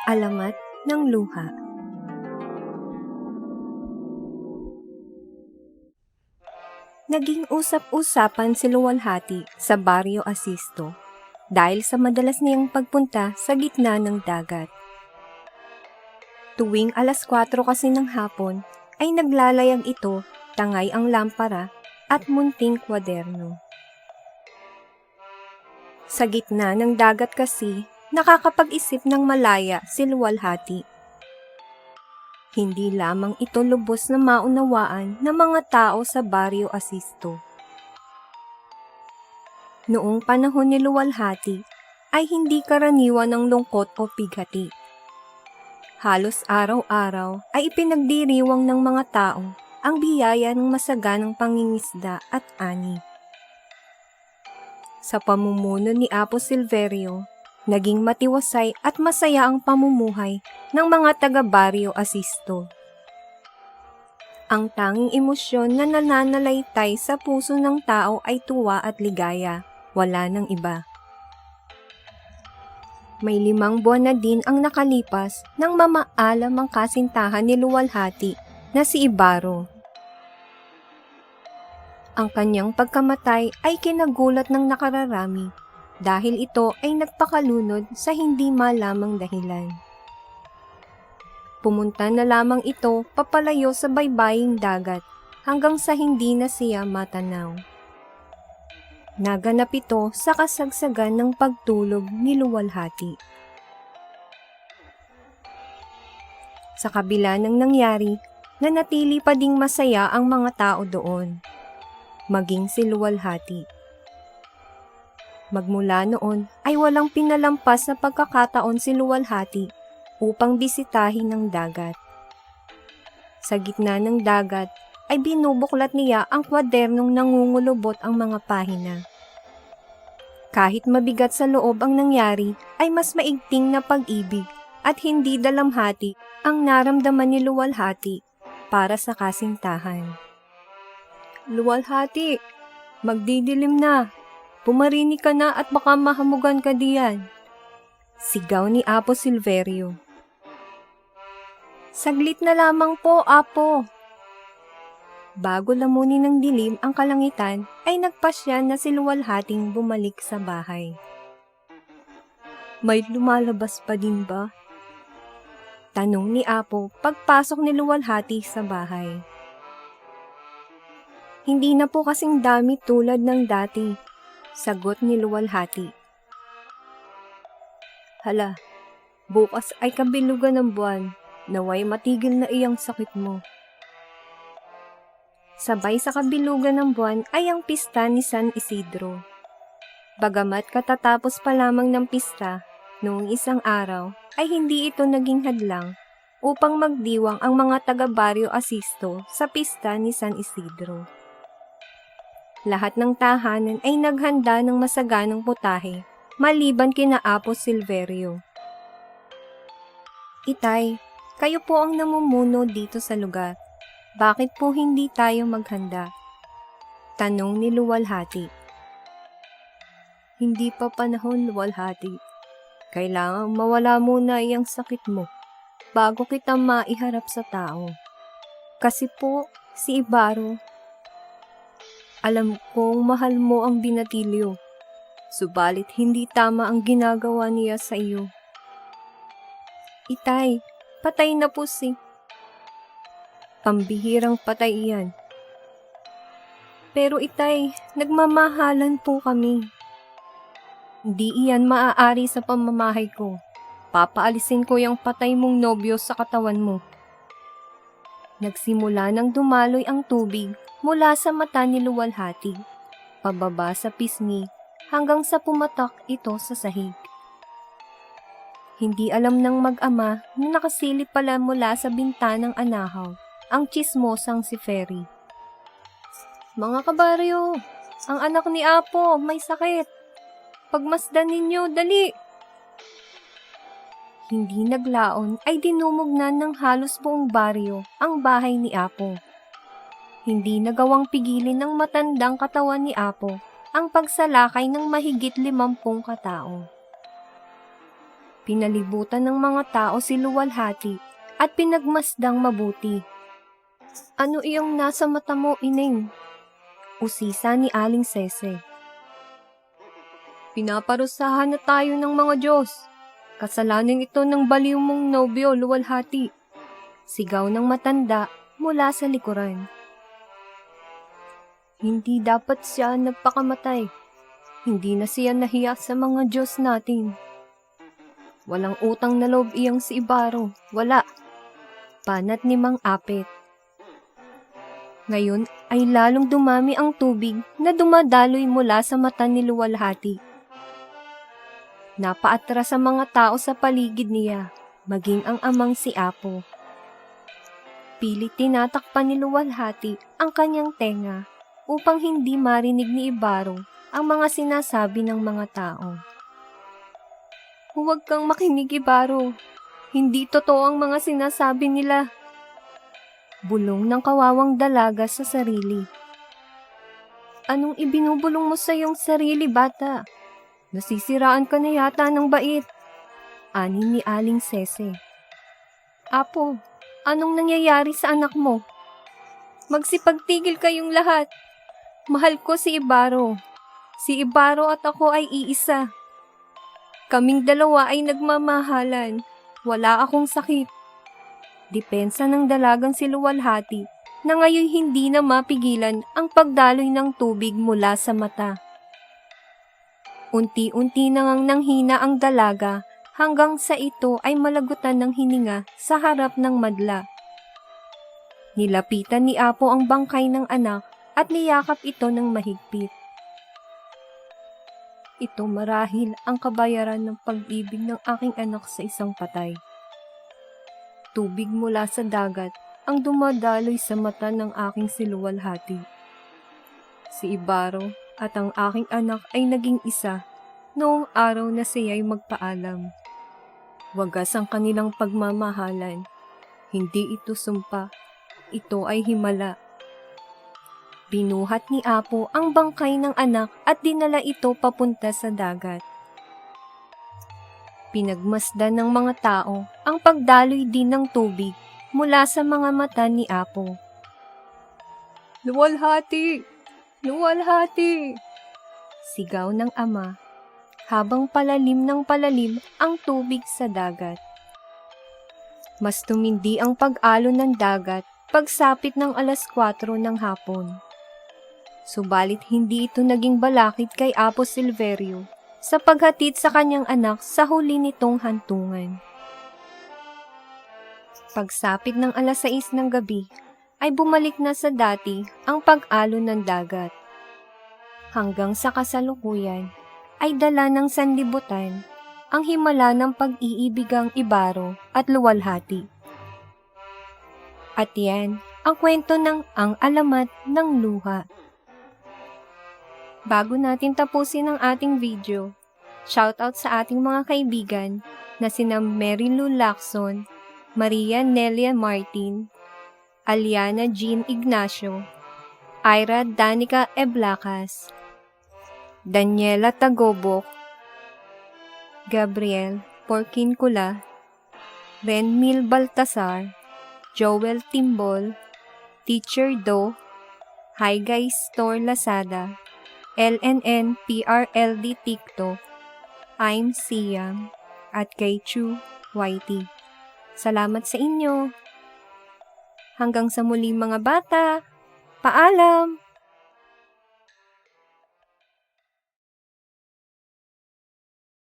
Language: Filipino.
Alamat ng luha. Naging usap-usapan si Luwalhati sa Baryo Asisto dahil sa madalas niyang pagpunta sa gitna ng dagat. Tuwing 4:00 kasi ng hapon ay naglalayag ito, tangay ang lampara at munting kwaderno. Sa gitna ng dagat kasi, nakakapag-isip ng malaya si Luwalhati. Hindi lamang ito lubos na maunawaan ng mga tao sa Baryo Asisto. Noong panahon ni Luwalhati ay hindi karaniwan ng lungkot o pighati. Halos araw-araw ay ipinagdiriwang ng mga tao ang biyaya ng masaganang pangingisda at ani. Sa pamumuno ni Apo Silverio, naging matiwasay at masaya ang pamumuhay ng mga taga-Baryo Asisto. Ang tanging emosyon na nananalaytay sa puso ng tao ay tuwa at ligaya, wala nang iba. May 5 buwan na din ang nakalipas nang mamaalam ang kasintahan ni Luwalhati na si Ibaro. Ang kanyang pagkamatay ay kinagulat ng nakararami dahil ito ay nagpakalunod sa hindi malamang dahilan. Pumunta na lamang ito papalayo sa baybaying dagat hanggang sa hindi na siya matanaw. Naganap ito sa kasagsagan ng pagtulog ni Luwalhati. Sa kabila ng nangyari, nanatili pa ding masaya ang mga tao doon, maging si Luwalhati. Magmula noon ay walang pinalampas na pagkakataon si Luwalhati upang bisitahin ang dagat. Sa gitna ng dagat ay binubuklat niya ang kwadernong nangungulubot ang mga pahina. Kahit mabigat sa loob ang nangyari, ay mas maigting na pag-ibig at hindi dalamhati ang naramdaman ni Luwalhati para sa kasintahan. Luwalhati, magdidilim na. Pumarini ka na at baka mahamugan ka diyan. Sigaw ni Apo Silverio. Saglit na lamang po, Apo. Bago lamunin ng dilim ang kalangitan, ay nagpasya na si Luwalhating bumalik sa bahay. May lumalabas pa din ba? Tanong ni Apo pagpasok ni Luwalhati sa bahay. Hindi na po kasing dami tulad ng dati, sagot ni Luwalhati. Hala, bukas ay kabilugan ng buwan, naway matigil na iyang sakit mo. Sabay sa kabilugan ng buwan ay ang pista ni San Isidro. Bagamat katatapos pa lamang ng pista, noong isang araw ay hindi ito naging hadlang upang magdiwang ang mga taga-Baryo Asisto sa pista ni San Isidro. Lahat ng tahanan ay naghanda ng masaganang putahe, maliban kina Apo Silverio. Itay, kayo po ang namumuno dito sa lugar. Bakit po hindi tayo maghanda? Tanong ni Luwalhati. Hindi pa panahon, Luwalhati. Kailangang mawala muna iyang sakit mo bago kita maiharap sa tao. Kasi po, si Ibaro, alam kong mahal mo ang binatilyo, subalit hindi tama ang ginagawa niya sa iyo. Itay, patay na po si... Pambihirang patay iyan. Pero itay, nagmamahalan po kami. Hindi iyan maaari sa pamamahay ko. Papaalisin ko yung patay mong nobyo sa katawan mo. Nagsimula nang dumaloy ang tubig mula sa mata ni Luwalhati, pababa sa pisngi hanggang sa pumatak ito sa sahig. Hindi alam ng mag-ama na nakasilip pala mula sa bintanang anahaw ang tsismosang si Ferry. Mga kabaryo, ang anak ni Apo may sakit. Pagmasdan ninyo, dali! Hindi naglaon ay dinumugnan ng halos buong baryo ang bahay ni Apo. Hindi nagawang pigilin ng matandang katawan ni Apo ang pagsalakay ng mahigit 50 katao. Pinalibutan ng mga tao si luwalhati at pinagmasdang mabuti. Ano iyong nasa mata mo, Ineng? Usisa ni Aling Sese. Pinaparusahan na tayo ng mga Diyos. Kasalanan ito ng baliw mong nobyo, luwalhati. Sigaw ng matanda mula sa likuran. Hindi dapat siya nagpakamatay. Hindi na siya nahiya sa mga Diyos natin. Walang utang na loob iyang si Ibaro. Wala. Panat ni Mang Apit. Ngayon ay lalong dumami ang tubig na dumadaloy mula sa mata ni luwalhati. Napaatras sa mga tao sa paligid niya, maging ang amang si Apo. Pilit tinatakpan ni luwalhati ang kanyang tenga upang hindi marinig ni Ibaro ang mga sinasabi ng mga tao. Huwag kang makinig, Ibaro. Hindi totoo ang mga sinasabi nila. Bulong ng kawawang dalaga sa sarili. Anong ibinubulong mo sa iyong sarili, bata? Nasisiraan ka na yata ng bait. Ani ni Aling Sese. Apo, anong nangyayari sa anak mo? Magsipagtigil kayong lahat. Mahal ko si Ibaro. Si Ibaro at ako ay iisa. Kaming dalawa ay nagmamahalan. Wala akong sakit. Depensa ng dalagang si luwalhati na ngayon hindi na mapigilan ang pagdaloy ng tubig mula sa mata. Unti-unti nang nanghina ang dalaga hanggang sa ito ay malagutan ng hininga sa harap ng madla. Nilapitan ni Apo ang bangkay ng anak at niyakap ito ng mahigpit. Ito marahil ang kabayaran ng pag-ibig ng aking anak sa isang patay. Tubig mula sa dagat ang dumadaloy sa mata ng aking si luwalhati. Si Ibaro at ang aking anak ay naging isa noong araw na siya'y magpaalam. Wagas ang kanilang pagmamahalan. Hindi ito sumpa, ito ay himala. Binuhat ni Apo ang bangkay ng anak at dinala ito papunta sa dagat. Pinagmasdan ng mga tao ang pagdaloy din ng tubig mula sa mga mata ni Apo. Luwalhati! Luwalhati! Sigaw ng ama habang palalim ng palalim ang tubig sa dagat. Mas tumindi ang pag-alon ng dagat pagsapit ng 4:00 ng hapon. Subalit hindi ito naging balakid kay Apo Silverio sa paghatid sa kanyang anak sa huli nitong hantungan. Pagsapit ng 6:00 ng gabi, ay bumalik na sa dati ang pag-alon ng dagat. Hanggang sa kasalukuyan, ay dala ng sanlibutan ang himala ng pag-iibigang Ibaro at luwalhati. At yan ang kwento ng Ang Alamat ng Luha. Bago natin tapusin ang ating video, shoutout sa ating mga kaibigan na sina Mary Lou Lacson, Maria Nelia Martin, Aliana Jean Ignacio, Ira Danica Eblacas, Daniela Tagobok, Gabriel Porquincula, Renmil Baltasar, Joel Timbol, Teacher Do, Hi Guys Store Lazada, LNN PRLD TikTok, I'm Siam, at kay Chu YT. Salamat sa inyo. Hanggang sa muli mga bata. Paalam!